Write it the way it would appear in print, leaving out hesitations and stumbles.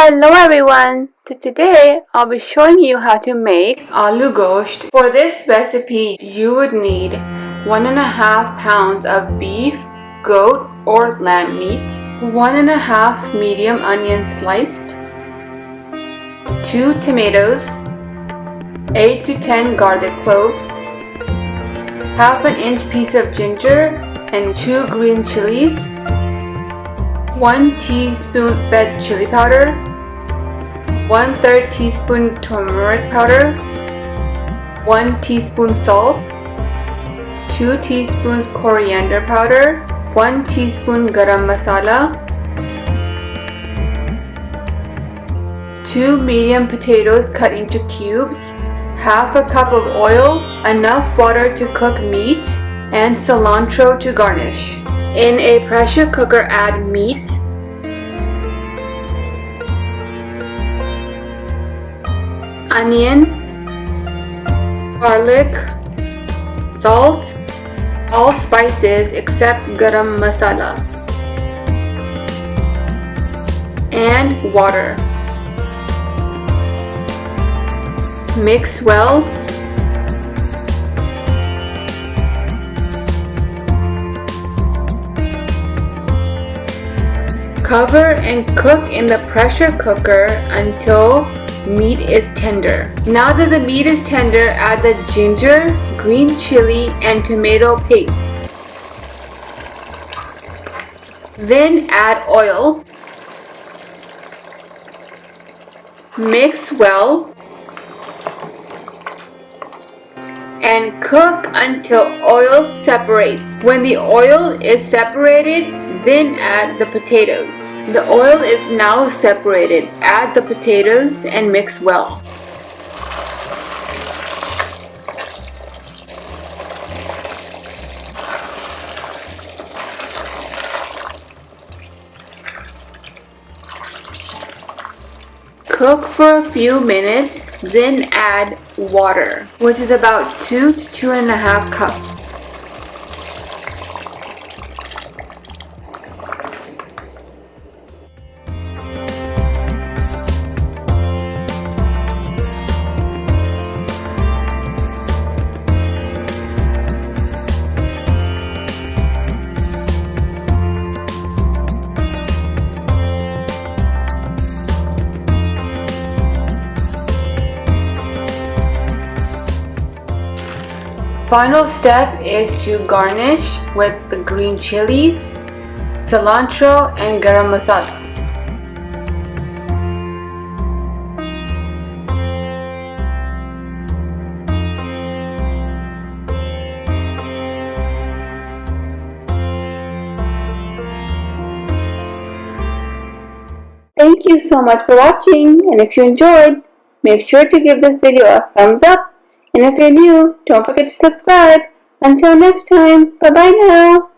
Hello everyone! Today I'll be showing you how to make Aloo Gosht. For this recipe you would need 1.5 pounds of beef, goat or lamb meat, 1.5 medium onions sliced, 2 tomatoes, 8 to 10 garlic cloves, half an inch piece of ginger and 2 green chilies, 1 teaspoon red chili powder, 1/3 teaspoon turmeric powder, 1 teaspoon salt, 2 teaspoons coriander powder, 1 teaspoon garam masala, 2 medium potatoes cut into cubes, half a cup of oil, enough water to cook meat, and cilantro to garnish. In a pressure cooker, add meat, onion, garlic, salt, all spices except garam masala, and water. Mix well. Cover and cook in the pressure cooker until meat is tender. Now that the meat is tender, add the ginger, green chili, and tomato paste. Then add oil. Mix well and cook until oil separates. When the oil is separated, then add the potatoes. The oil is now separated. Add the potatoes and mix well. Cook for a few minutes, then add water, which is about 2 to 2.5 cups. Final step is to garnish with the green chilies, cilantro, and garam masala. Thank you so much for watching, and if you enjoyed, make sure to give this video a thumbs up. And if you're new, don't forget to subscribe. Until next time, bye-bye now.